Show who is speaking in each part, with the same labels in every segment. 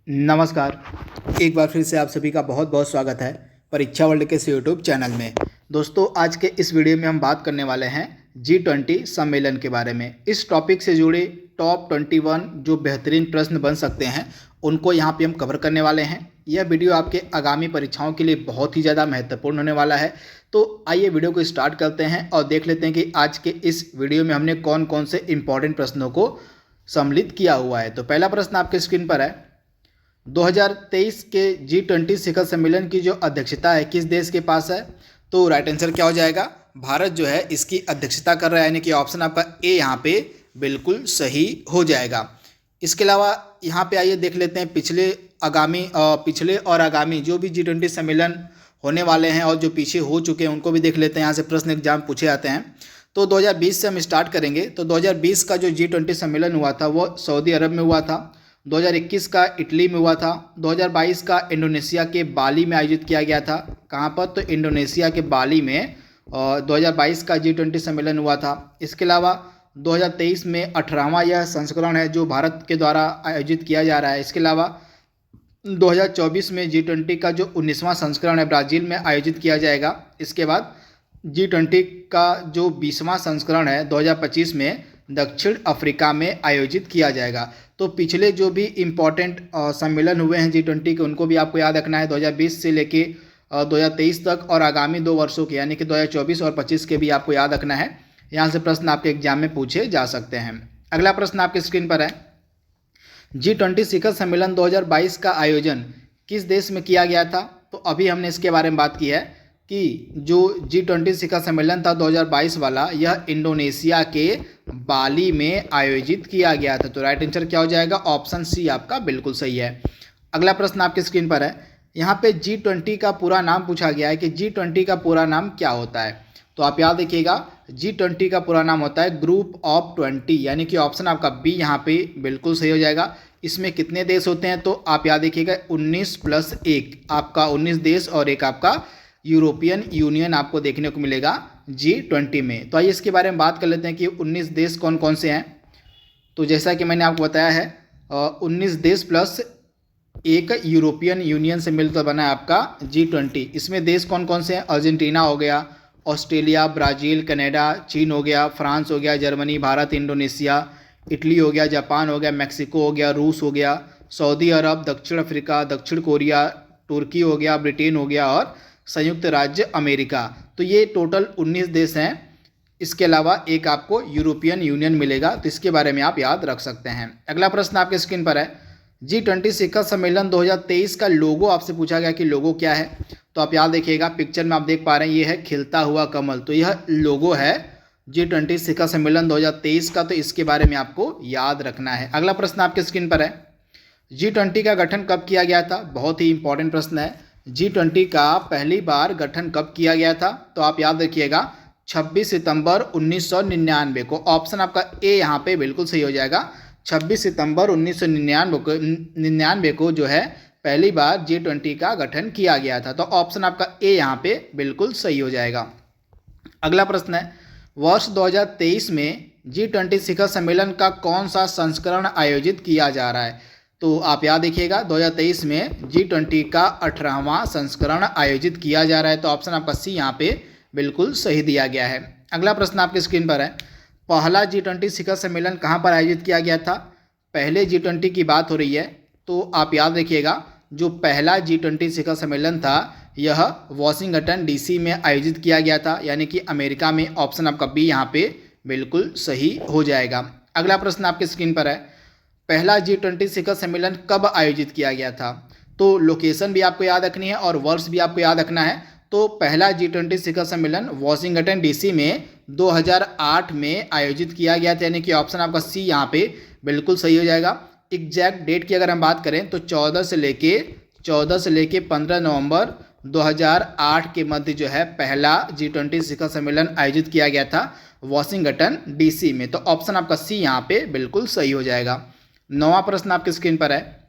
Speaker 1: नमस्कार। एक बार फिर से आप सभी का बहुत बहुत स्वागत है परीक्षा वर्ल्ड के इस यूट्यूब चैनल में। दोस्तों, आज के इस वीडियो में हम बात करने वाले हैं G20 सम्मेलन के बारे में। इस टॉपिक से जुड़े टॉप 21 जो बेहतरीन प्रश्न बन सकते हैं उनको यहाँ पे हम कवर करने वाले हैं। यह वीडियो आपके आगामी परीक्षाओं के लिए बहुत ही ज़्यादा महत्वपूर्ण होने वाला है। तो आइए वीडियो को स्टार्ट करते हैं और देख लेते हैं कि आज के इस वीडियो में हमने कौन कौन से इंपॉर्टेंट प्रश्नों को सम्मिलित किया हुआ है। तो पहला प्रश्न आपके स्क्रीन पर है, 2023 के G20 शिखर सम्मेलन की जो अध्यक्षता है किस देश के पास है? तो राइट आंसर क्या हो जाएगा? भारत जो है इसकी अध्यक्षता कर रहा है, यानी कि ऑप्शन आपका ए यहाँ पे बिल्कुल सही हो जाएगा। इसके अलावा यहाँ पे आइए देख लेते हैं पिछले और आगामी जो भी G20 सम्मेलन होने वाले हैं और जो पीछे हो चुके हैं उनको भी देख लेते हैं। यहाँ से प्रश्न एग्जाम पूछे आते हैं। तो 2020 से हम स्टार्ट करेंगे। तो 2020 का जो G20 सम्मेलन हुआ था वो सऊदी अरब में हुआ था। 2021 का इटली में हुआ था। 2022 का इंडोनेशिया के बाली में आयोजित किया गया था। कहाँ पर? तो इंडोनेशिया के बाली में 2022 का G20 सम्मेलन हुआ था। इसके अलावा 2023 में 18वां यह संस्करण है जो भारत के द्वारा आयोजित किया जा रहा है। इसके अलावा 2024 में G20 का जो 19वां संस्करण है ब्राज़ील में आयोजित किया जाएगा। इसके बाद G20 का जो 20वां संस्करण है 2025 में दक्षिण अफ्रीका में आयोजित किया जाएगा। तो पिछले जो भी इम्पोर्टेंट सम्मेलन हुए हैं G20 के उनको भी आपको याद रखना है, 2020 से लेके 2023 तक, और आगामी 2 वर्षों के यानी कि 2024 और 25 के भी आपको याद रखना है। यहाँ से प्रश्न आपके एग्जाम में पूछे जा सकते हैं। अगला प्रश्न आपके स्क्रीन पर है, G20 शिखर सम्मेलन 2022 का आयोजन किस देश में किया गया था? तो अभी हमने इसके बारे में बात की है कि जो G20 शिखर सम्मेलन था 2022 वाला, यह इंडोनेशिया के बाली में आयोजित किया गया था। तो राइट आंसर क्या हो जाएगा? ऑप्शन सी आपका बिल्कुल सही है। अगला प्रश्न आपके स्क्रीन पर है, यहाँ पे G20 का पूरा नाम पूछा गया है कि G20 का पूरा नाम क्या होता है? तो आप याद रखिएगा, G20 का पूरा नाम होता है ग्रुप ऑफ 20, यानी कि ऑप्शन आपका बी यहाँ पे बिल्कुल सही हो जाएगा। इसमें कितने देश होते हैं? तो आप याद रखिएगा 19 + 1, आपका 19 देश और एक आपका यूरोपियन यूनियन आपको देखने को मिलेगा G20 में। तो आइए इसके बारे में बात कर लेते हैं कि 19 देश कौन कौन से हैं। तो जैसा कि मैंने आपको बताया है 19 देश प्लस एक यूरोपियन यूनियन से मिलकर बना है आपका G20। इसमें देश कौन कौन से हैं? अर्जेंटीना हो गया, ऑस्ट्रेलिया, ब्राज़ील, कनाडा, चीन हो गया, फ्रांस हो गया, जर्मनी, भारत, इंडोनेशिया, इटली हो गया, जापान हो गया, मैक्सिको हो गया, रूस हो गया, सऊदी अरब, दक्षिण अफ्रीका, दक्षिण कोरिया, तुर्की हो गया, ब्रिटेन हो गया और संयुक्त राज्य अमेरिका। तो ये टोटल 19 देश हैं। इसके अलावा एक आपको यूरोपियन यूनियन मिलेगा, तो इसके बारे में आप याद रख सकते हैं। अगला प्रश्न आपके स्क्रीन पर है, G20 शिखर सम्मेलन 2023 का लोगो आपसे पूछा गया कि लोगो क्या है? तो आप याद देखिएगा, पिक्चर में आप देख पा रहे हैं ये है खिलता हुआ कमल। तो यह लोगो है G20 शिखर सम्मेलन 2023 का, तो इसके बारे में आपको याद रखना है। अगला प्रश्न आपके स्क्रीन पर है, G20 का गठन कब किया गया था? बहुत ही इंपॉर्टेंट प्रश्न है। G20 का पहली बार गठन कब किया गया था? तो आप याद रखिएगा 26 सितंबर 1999 को। ऑप्शन आपका ए यहाँ पे बिल्कुल सही हो जाएगा। 26 सितंबर 1999 को जो है पहली बार G20 का गठन किया गया था। तो ऑप्शन आपका ए यहाँ पे बिल्कुल सही हो जाएगा। अगला प्रश्न है, वर्ष 2023 में G20 शिखर सम्मेलन का कौन सा संस्करण आयोजित किया जा रहा है? तो आप याद देखिएगा 2023 में G20 का 18वां संस्करण आयोजित किया जा रहा है। तो ऑप्शन आपका सी यहाँ पे बिल्कुल सही दिया गया है। अगला प्रश्न आपके स्क्रीन पर है, पहला G20 शिखर सम्मेलन कहाँ पर आयोजित किया गया था? पहले G20 की बात हो रही है। तो आप याद रखिएगा जो पहला G20 शिखर सम्मेलन था यह वाशिंगटन DC में आयोजित किया गया था, यानी कि अमेरिका में। ऑप्शन आपका बी यहाँ पे बिल्कुल सही हो जाएगा। अगला प्रश्न आपके स्क्रीन पर है, पहला G20 शिखर सम्मेलन कब आयोजित किया गया था? तो लोकेशन भी आपको याद रखनी है और वर्ष भी आपको याद रखना है। तो पहला G20 शिखर सम्मेलन वाशिंगटन DC में 2008 में आयोजित किया गया था, यानी कि ऑप्शन आपका सी यहाँ पे बिल्कुल सही हो जाएगा। एग्जैक्ट डेट की अगर हम बात करें तो 14 से लेके 15 नवंबर 2008 के मध्य जो है पहला G20 शिखर सम्मेलन आयोजित किया गया था वाशिंगटन DC में। तो ऑप्शन आपका सी यहाँ पे बिल्कुल सही हो जाएगा। 9वां प्रश्न आपके स्क्रीन पर है,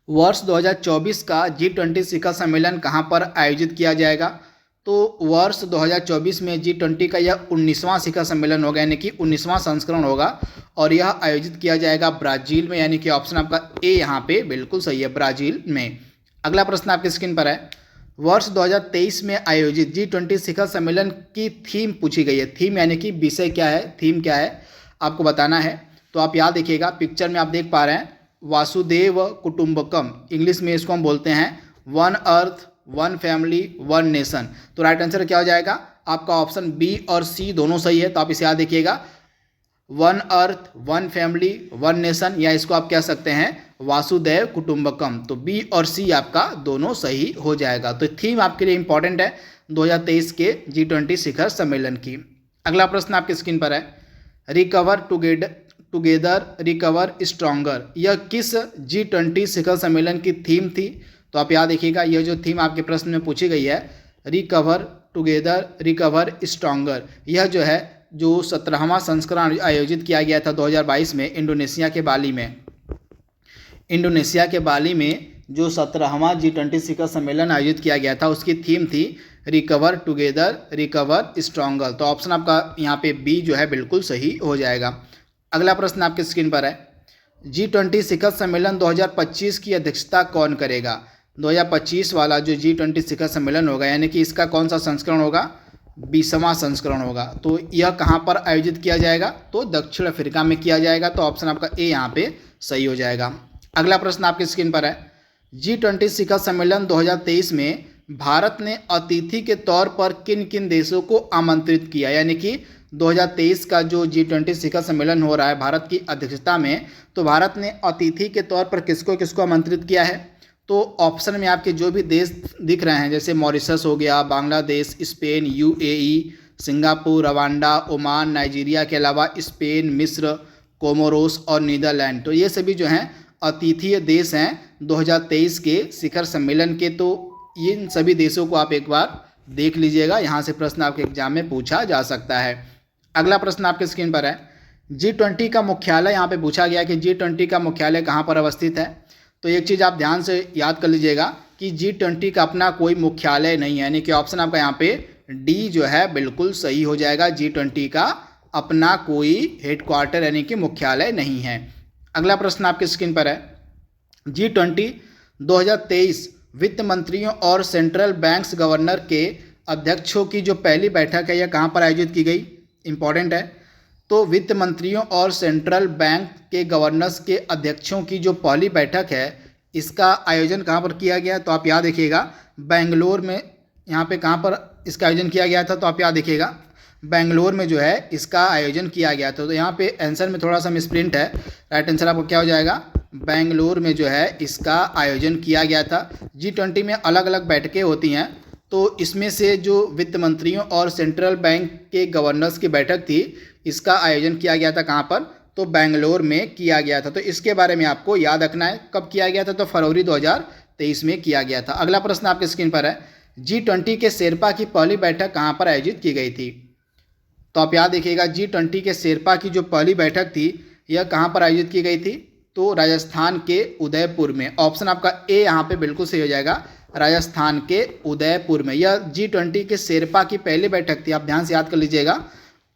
Speaker 1: वर्ष 2024 का G20 शिखर सम्मेलन कहाँ पर आयोजित किया जाएगा? तो वर्ष 2024 में G20 का यह 19वां शिखर सम्मेलन होगा, यानी कि 19वां संस्करण होगा और यह आयोजित किया जाएगा ब्राज़ील में, यानी कि ऑप्शन आपका ए यहाँ पे बिल्कुल सही है, ब्राज़ील में। अगला प्रश्न आपकी स्क्रीन पर है, वर्ष 2023 में आयोजित G20 शिखर सम्मेलन की थीम पूछी गई है। थीम यानी कि विषय क्या है, थीम क्या है आपको बताना है। तो आप याद देखिएगा, पिक्चर में आप देख पा रहे हैं वासुदेव कुटुंबकम, इंग्लिश में इसको हम बोलते हैं one earth one family one nation. तो राइट आंसर क्या हो जाएगा आपका ऑप्शन बी और सी दोनों सही है। तो आप इसे याद देखिएगा, one earth one family one nation, या इसको आप कह सकते हैं वासुदेव कुटुंबकम। तो बी और सी आपका दोनों सही हो जाएगा। तो थीम आपके लिए इंपॉर्टेंट है 2023 के G20 शिखर सम्मेलन की। अगला प्रश्न आपकी स्क्रीन पर है, रिकवर टुगेदर रिकवर स्ट्रॉन्गर, यह किस G20 शिखर सम्मेलन की थीम थी। तो आप याद देखिएगा, यह जो थीम आपके प्रश्न में पूछी गई है रिकवर टुगेदर रिकवर स्ट्रॉन्गर, यह जो है जो 17वां संस्करण आयोजित किया गया था 2022 में इंडोनेशिया के बाली में। इंडोनेशिया के बाली में जो 17वां G20 शिखर सम्मेलन आयोजित किया गया था उसकी थीम थी रिकवर टुगेदर रिकवर स्ट्रॉन्गर। तो ऑप्शन आपका यहाँ पे बी जो है बिल्कुल सही हो जाएगा। अगला प्रश्न आपकी स्क्रीन पर है, G20 शिखर सम्मेलन 2025 की अध्यक्षता कौन करेगा। 2025 वाला जो G20 शिखर सम्मेलन होगा, यानी कि इसका कौन सा संस्करण होगा, 20वां संस्करण होगा। तो यह कहाँ पर आयोजित किया जाएगा, तो दक्षिण अफ्रीका में किया जाएगा। तो ऑप्शन आपका ए यहाँ पे सही हो जाएगा। अगला प्रश्न आपकी स्क्रीन पर है, G20 शिखर सम्मेलन 2023 में भारत ने अतिथि के तौर पर किन किन देशों को आमंत्रित किया। यानी कि 2023 का जो G20 शिखर सम्मेलन हो रहा है भारत की अध्यक्षता में, तो भारत ने अतिथि के तौर पर किसको किसको आमंत्रित किया है। तो ऑप्शन में आपके जो भी देश दिख रहे हैं, जैसे मॉरिशस हो गया, Bangladesh, Spain, UAE, Singapore, Rwanda, Oman, Nigeria के अलावा स्पेन, मिस्र, कोमोरोस और नीदरलैंड, तो ये सभी जो हैं अतिथीय देश हैं 2023 के शिखर सम्मेलन के। तो इन सभी देशों को आप एक बार देख लीजिएगा, यहाँ से प्रश्न आपके एग्जाम में पूछा जा सकता है। अगला प्रश्न आपके स्क्रीन पर है, G20 का मुख्यालय, यहाँ पे पूछा गया कि G20 का मुख्यालय कहाँ पर अवस्थित है। तो एक चीज़ आप ध्यान से याद कर लीजिएगा कि G20 का अपना कोई मुख्यालय नहीं है, यानी कि ऑप्शन आपका यहाँ पे डी जो है बिल्कुल सही हो जाएगा। G20 का अपना कोई हेडक्वार्टर यानी कि मुख्यालय नहीं है। अगला प्रश्न आपकी स्क्रीन पर है, G20 2023 वित्त मंत्रियों और सेंट्रल बैंक्स गवर्नर के अध्यक्षों की जो पहली बैठक है यह कहाँ पर आयोजित की गई, इंपॉर्टेंट है। तो वित्त मंत्रियों और सेंट्रल बैंक के गवर्नर्स के अध्यक्षों की जो पहली बैठक है इसका आयोजन कहाँ पर किया गया। तो आप याद रखिएगा बेंगलोर में, यहाँ पे कहाँ पर इसका आयोजन किया गया था। तो आप याद रखिएगा बेंगलोर में जो है इसका आयोजन किया गया था। तो यहाँ पे आंसर में थोड़ा सा मिसप्रिंट है, राइट आंसर आपको क्या हो जाएगा, बेंगलोर में जो है इसका आयोजन किया गया था। G20 में अलग अलग बैठकें होती हैं, तो इसमें से जो वित्त मंत्रियों और सेंट्रल बैंक के गवर्नर्स की बैठक थी इसका आयोजन किया गया था कहाँ पर, तो बेंगलोर में किया गया था। तो इसके बारे में आपको याद रखना है कब किया गया था, तो फरवरी 2023 में किया गया था। अगला प्रश्न आपके स्क्रीन पर है, G20 के शेरपा की पहली बैठक कहाँ पर आयोजित की गई थी। तो आप याद देखिएगा G20 के शेरपा की जो पहली बैठक थी यह कहाँ पर आयोजित की गई थी, तो राजस्थान के उदयपुर में। ऑप्शन आपका ए यहाँ पे बिल्कुल सही हो जाएगा, राजस्थान के उदयपुर में। यह G20 के शेरपा की पहली बैठक थी, आप ध्यान से याद कर लीजिएगा,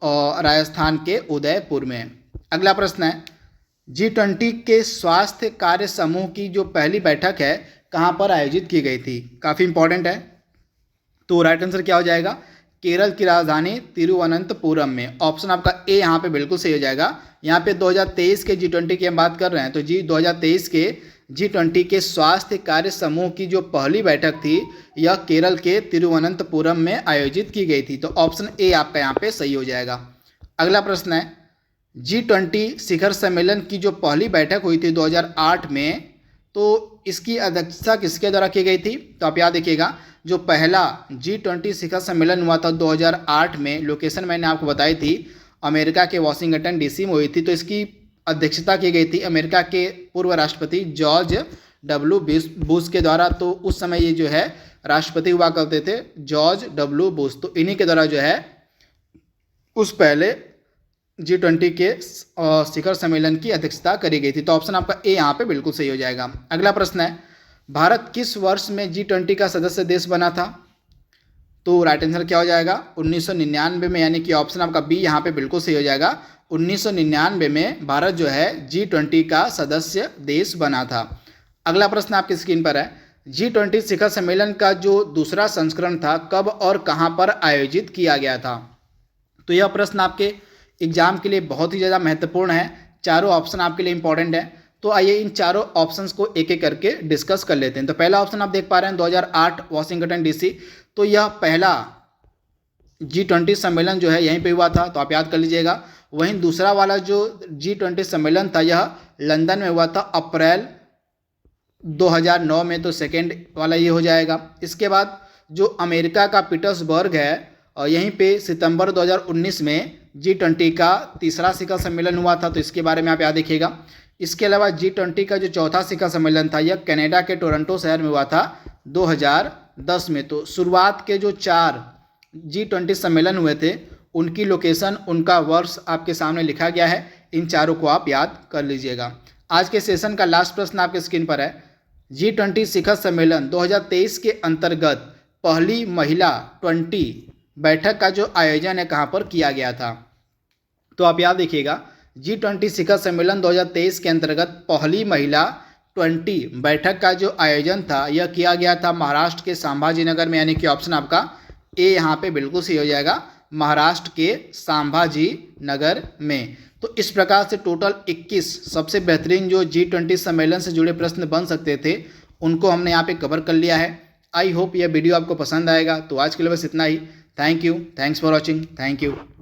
Speaker 1: और राजस्थान के उदयपुर में। अगला प्रश्न है, G20 के स्वास्थ्य कार्य समूह की जो पहली बैठक है कहाँ पर आयोजित की गई थी, काफ़ी इंपॉर्टेंट है। तो राइट आंसर क्या हो जाएगा, केरल की राजधानी तिरुवनंतपुरम में। ऑप्शन आपका ए यहाँ पे बिल्कुल सही हो जाएगा। यहाँ पे 2023 के G20 की हम बात कर रहे हैं, तो 2023 के G20 के स्वास्थ्य कार्य समूह की जो पहली बैठक थी यह केरल के तिरुवनंतपुरम में आयोजित की गई थी। तो ऑप्शन ए आपका यहाँ पे सही हो जाएगा। अगला प्रश्न है, G20 शिखर सम्मेलन की जो पहली बैठक हुई थी 2008 में, तो इसकी अध्यक्षता किसके द्वारा की गई थी। तो आप याद देखिएगा जो पहला G20 शिखर सम्मेलन हुआ था 2008 में, लोकेशन मैंने आपको बताई थी अमेरिका के वाशिंगटन DC में हुई थी। तो इसकी अध्यक्षता की गई थी अमेरिका के पूर्व राष्ट्रपति जॉर्ज W बुश के द्वारा। तो उस समय ये जो है राष्ट्रपति हुआ करते थे जॉर्ज W बुश, तो इन्हीं के द्वारा जो है उस पहले G20 के शिखर सम्मेलन की अध्यक्षता करी गई थी। तो ऑप्शन आपका ए यहाँ पे बिल्कुल सही हो जाएगा। अगला प्रश्न है, भारत किस वर्ष में G20 का सदस्य देश बना था। तो राइट आंसर क्या हो जाएगा 1999 में, यानी कि ऑप्शन आपका बी यहाँ पे बिल्कुल सही हो जाएगा। 1999 में भारत जो है G20 का सदस्य देश बना था। अगला प्रश्न आपकी स्क्रीन पर है, G20 शिखर सम्मेलन का जो दूसरा संस्करण था कब और कहाँ पर आयोजित किया गया था। तो यह प्रश्न आपके एग्जाम के लिए बहुत ही ज़्यादा महत्वपूर्ण है, चारों ऑप्शन आपके लिए इंपॉर्टेंट है। तो आइए इन चारों ऑप्शंस को एक एक करके डिस्कस कर लेते हैं। तो पहला ऑप्शन आप देख पा रहे हैं 2008 वाशिंगटन DC, तो यह पहला G20 सम्मेलन जो है यहीं पे हुआ था, तो आप याद कर लीजिएगा। वहीं दूसरा वाला जो G20 सम्मेलन था यह लंदन में हुआ था अप्रैल 2009 में, तो सेकेंड वाला ये हो जाएगा। इसके बाद जो अमेरिका का पीटर्सबर्ग है और यहीं पे सितंबर 2019 में G20 का तीसरा शिखर सम्मेलन हुआ था, तो इसके बारे में आप याद रखिएगा। इसके अलावा G20 का जो चौथा शिखर सम्मेलन था यह कनाडा के टोरंटो शहर में हुआ था 2010 में। तो शुरुआत के जो 4 G20 सम्मेलन हुए थे उनकी लोकेशन, उनका वर्ष आपके सामने लिखा गया है, इन चारों को आप याद कर लीजिएगा। आज के सेशन का लास्ट प्रश्न आपके स्क्रीन पर है, G20 शिखर सम्मेलन 2023 के अंतर्गत पहली महिला 20 बैठक का जो आयोजन है कहाँ पर किया गया था। तो आप याद रखिएगा G20 शिखर सम्मेलन 2023 के अंतर्गत पहली महिला 20 बैठक का जो आयोजन था यह किया गया था महाराष्ट्र के संभाजी नगर में, यानी कि ऑप्शन आपका ए यहाँ पे बिल्कुल सही हो जाएगा, महाराष्ट्र के संभाजी नगर में। तो इस प्रकार से टोटल 21 सबसे बेहतरीन जो G20 सम्मेलन से जुड़े प्रश्न बन सकते थे उनको हमने यहाँ पे कवर कर लिया है। आई होप यह वीडियो आपको पसंद आएगा। तो आज के लिए बस इतना ही। Thank you, thanks for watching, thank you.